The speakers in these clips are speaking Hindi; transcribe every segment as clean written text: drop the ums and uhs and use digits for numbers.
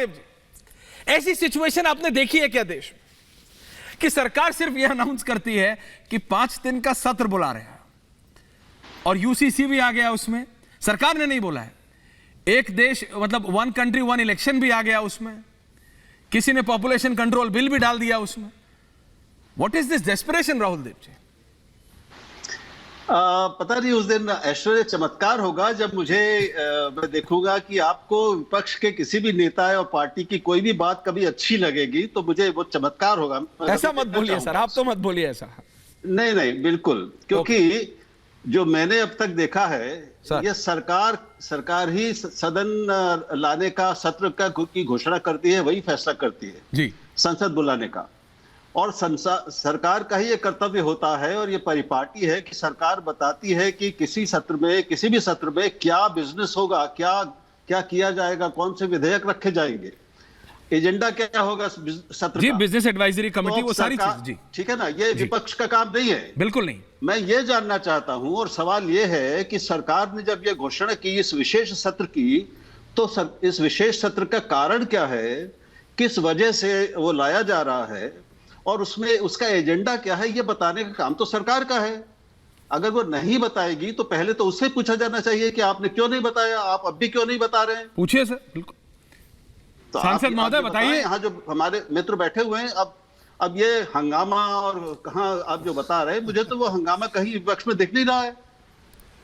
महादेव जी, ऐसी सिचुएशन आपने देखी है क्या देश में कि सरकार सिर्फ यह अनाउंस करती है कि 5 दिन का सत्र बुला रहे हैं और यूसीसी भी आ गया उसमें, सरकार ने नहीं बोला है, एक देश मतलब 1 कंट्री 1 इलेक्शन भी आ गया उसमें, किसी ने पॉपुलेशन कंट्रोल बिल भी डाल दिया उसमें। What is this desperation Rahul Dev ji? पता नहीं उस दिन ऐश्वर्य चमत्कार होगा जब मैं देखूंगा कि आपको विपक्ष के किसी भी नेता और पार्टी की कोई भी बात कभी अच्छी लगेगी तो मुझे वो चमत्कार होगा। ऐसा मत बोलिए सर, आप तो मत बोलिए ऐसा। नहीं नहीं बिल्कुल, क्योंकि जो मैंने अब तक देखा है ये सरकार ही सदन लाने का, सत्र का की घोषणा करती है, वही फैसला करती है जी, संसद बुलाने का। और सरकार का ही ये कर्तव्य होता है और ये परिपाटी है कि सरकार बताती है कि किसी भी सत्र में क्या बिजनेस होगा, क्या किया जाएगा, कौन से विधेयक रखे जाएंगे, एजेंडा क्या होगा सत्र जी, का। बिजनेस एडवाइजरी कमेटी, वो सारी चीज जी, ठीक है ना, ये विपक्ष का काम नहीं है, बिल्कुल नहीं। मैं ये जानना चाहता हूं और सवाल ये है कि सरकार ने जब ये घोषणा की इस विशेष सत्र की, तो इस विशेष सत्र का कारण क्या है, किस वजह से वो लाया जा रहा है और उसमें उसका एजेंडा क्या है, ये बताने का काम तो सरकार का है। अगर वो नहीं बताएगी तो पहले तो उससे पूछा जाना चाहिए कि आपने क्यों नहीं बताया, आप अब भी क्यों नहीं बता रहे हैं। पूछिए सर, बिल्कुल। तो सांसद महोदय बताइए। यहाँ जो हमारे मित्र बैठे हुए हैं, अब ये हंगामा और कहाँ आप जो बता रहे हैं, मुझे तो वो हंगामा कहीं विपक्ष में दिख नहीं रहा है।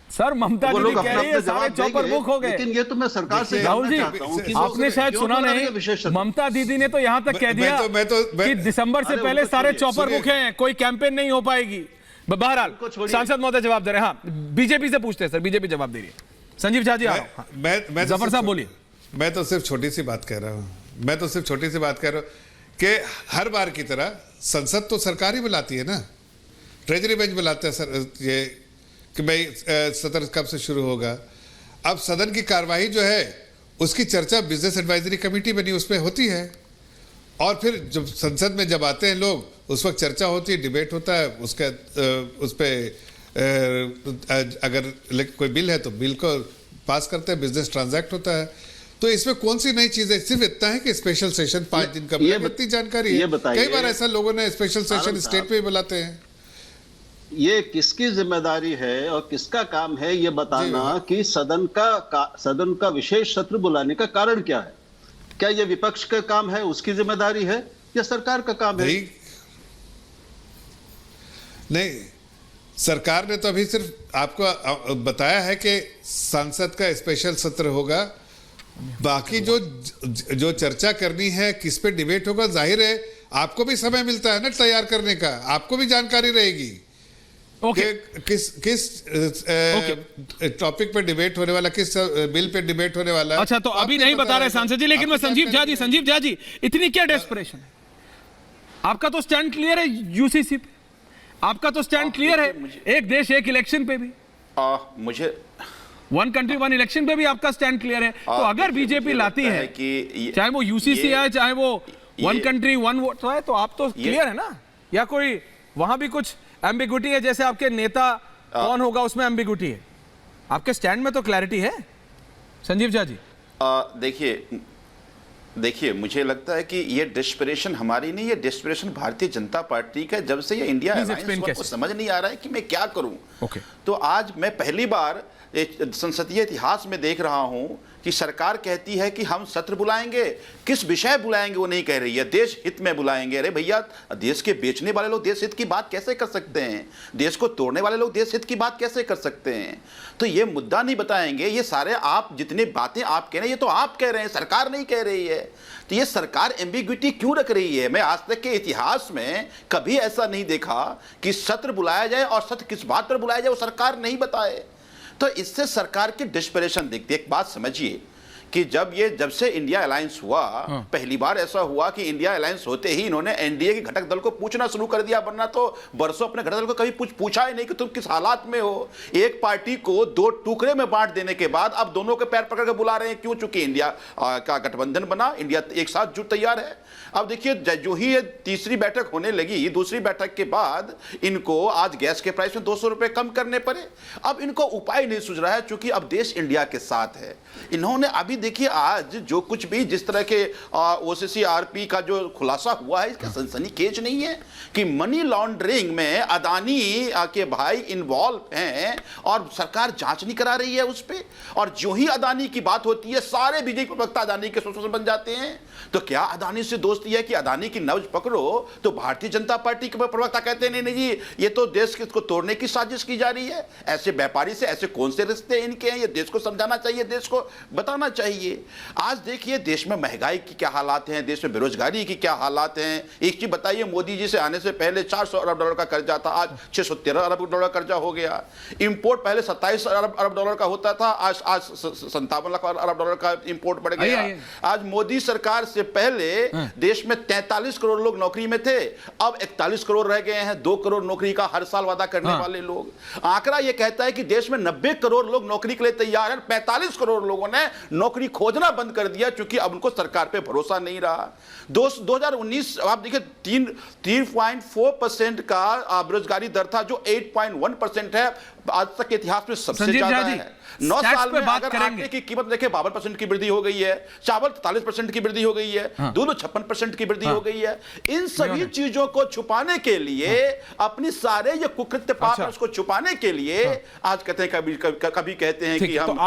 सर ममता दीदी कह रही है सारे चौपर बुक हो गए, लेकिन ये तो मैं सरकार से राहुल जी, आपने शायद सुना नहीं, ममता दीदी ने तो यहां तक कह दिया कि दिसंबर से पहले सारे चौपर बुक हैं, कोई कैंपेन नहीं हो पाएगी। बहरहाल सांसद महोदय जवाब दे रहे हैं। हाँ, बीजेपी से पूछते हैं सर, बीजेपी जवाब दे रही है। संजीव झा जी आ रहा हूं, जफर साहब बोलिए। मैं तो सिर्फ छोटी सी बात कह रहा हूं, कि हर बार की तरह संसद तो सरकार ही बुलाती है ना, ट्रेजरी बेंच बुलाता है सर, ये कि भाई सत्र कब से शुरू होगा। अब सदन की कार्यवाही जो है उसकी चर्चा बिजनेस एडवाइजरी कमेटी बनी उसमें होती है, और फिर जब संसद में जब आते हैं लोग उस वक्त चर्चा होती है, डिबेट होता है, उस पर अगर कोई बिल है तो बिल को पास करते हैं, बिजनेस ट्रांजैक्ट होता है। तो इसमें कौन सी नई चीज है, सिर्फ इतना है कि स्पेशल सेशन 5 दिन का, इतनी जानकारी है। कई बार ऐसा लोगों ने स्पेशल सेशन स्टेट में बुलाते हैं। ये किसकी जिम्मेदारी है और किसका काम है ये बताना कि सदन का विशेष सत्र बुलाने का कारण क्या है। क्या ये विपक्ष का काम है, उसकी जिम्मेदारी है, या सरकार का काम है? नहीं, सरकार ने तो अभी सिर्फ आपको बताया है कि संसद का स्पेशल सत्र होगा, बाकी जो चर्चा करनी है, किस पे डिबेट होगा, जाहिर है आपको भी समय मिलता है ना तैयार करने का, आपको भी जानकारी रहेगी किस टॉपिक पे डिबेट होने वाला, किस बिल पे डिबेट होने वाला। अच्छा, तो अभी नहीं बता रहे सांसद जी, लेकिन मैं संजीव झा जी इतनी क्या डेस्परेशन है? आपका तो स्टैंड क्लियर है यूसीसी पे, आपका तो स्टैंड क्लियर है एक देश एक इलेक्शन पे भी, मुझे 1 कंट्री 1 इलेक्शन पे भी आपका स्टैंड क्लियर है। तो अगर बीजेपी लाती है कि चाहे वो यूसीसी है, चाहे वो 1 कंट्री 1 वोट है, तो आप तो क्लियर है ना, या कोई वहां भी कुछ एम्बिग्विटी है, जैसे आपके नेता कौन होगा उसमें एम्बिग्विटी है? आपके स्टैंड में तो क्लैरिटी है संजीव झा जी। देखिए मुझे लगता है कि ये डेस्परेशन हमारी नहीं, ये डेस्परेशन भारतीय जनता पार्टी का, जब से ये इंडिया अलायंस को समझ नहीं आ रहा है कि मैं क्या करूं। तो आज मैं पहली बार संसदीय इतिहास में देख रहा हूं कि सरकार कहती है कि हम सत्र बुलाएंगे, किस विषय बुलाएंगे वो नहीं कह रही है, देश हित में बुलाएंगे। अरे भैया, देश के बेचने वाले लोग देश हित की बात कैसे कर सकते हैं? देश को तोड़ने वाले लोग देश हित की बात कैसे कर सकते हैं? तो ये मुद्दा नहीं बताएंगे, ये सारे आप जितनी बातें आप कह रहे हैं ये तो आप कह रहे हैं, सरकार नहीं कह रही है। तो ये सरकार एम्बिग्विटी क्यों रख रही है? मैं आज तक के इतिहास में कभी ऐसा नहीं देखा कि सत्र बुलाया जाए और सत्र किस बात पर बुलाया जाए वो सरकार नहीं बताए। तो इससे सरकार की डिस्परेशन दिखती है। एक बात समझिए कि जब से इंडिया अलायंस हुआ, पहली बार ऐसा हुआ कि इंडिया अलायंस होते ही इन्होंने एनडीए के घटक दल को पूछना शुरू कर दिया, वरना तो बरसों अपने घटक दल को कभी पूछा ही नहीं कि तुम किस हालात में हो। एक पार्टी को 2 टुकड़े में बांट देने के बाद अब दोनों के पैर पकड़ के बुला रहे हैं। क्यों? चूंकि इंडिया का गठबंधन बना, इंडिया एक साथ जुट तैयार है। अब देखिए, जो ही ये तीसरी बैठक होने लगी, दूसरी बैठक के बाद इनको आज गैस के प्राइस में 200 रुपए कम करने पड़े। अब इनको उपाय नहीं सूझ रहा है, चूंकि अब देश इंडिया के साथ है। इन्होंने अभी देखिए आज जो कुछ भी जिस तरह के OCCRP का जो खुलासा हुआ है, इसका सनसनीखेज नहीं है कि मनी लॉन्ड्रिंग में अदानी के भाई इन्वॉल्व हैं और सरकार जांच नहीं करा रही है उस पे। और जो ही अदानी की बात होती है सारे बीजेपी प्रवक्ता अदानी के सोशल बन जाते हैं। तो क्या अदानी से दोस्ती है कि अदानी की नब्ज पकड़ो तो भारतीय जनता पार्टी के प्रवक्ता कहते हैं नहीं जी ये तो देश को तोड़ने की साजिश की जा रही है। ऐसे व्यापारी से ऐसे कौन से रिश्ते इनके हैं, ये देश को समझाना चाहिए, देश को बताना चाहिए। आज देखिए देश में महंगाई की क्या हालात हैं, देश में बेरोजगारी की क्या हालात हैं। एक चीज बताइए, मोदी जी से आने से पहले 400 अरब डॉलर का कर्जा था, आज 613 अरब डॉलर कर्जा हो गया। इंपोर्ट पहले 27 अरब डॉलर का होता था, आज 57 लाख अरब डॉलर का इंपोर्ट बढ़ गया। आज मोदी सरकार से पहले देश में 43 करोड़ लोग नौकरी में थे, अब 41 करोड़ रह गए हैं। 2 करोड़ नौकरी का हर साल वादा करने वाले लोग। आंकड़ा यह कहता है कि देश में 90 करोड़ लोग नौकरी के लिए तैयार हैं, 45 करोड़ लोगों ने नौकरी खोजना बंद कर दिया क्योंकि अब उनको सरकार पे भरोसा नहीं रहा। 2019 आप देखिए 3.4% का बेरोजगारी दर था जो 8.1% है, आज तक के इतिहास में सबसे ज्यादा है। 9 साल में अगर आटे की कीमत देखें 52% की वृद्धि हो गई है, चावल 43% की वृद्धि हो गई है, दूध 56% की वृद्धि हो गई है। इन सभी चीजों को छुपाने के लिए अपनी सारे ये कुकृत्य पाप उसको छुपाने के लिए आज कहते हैं कभी कहते हैं कि हम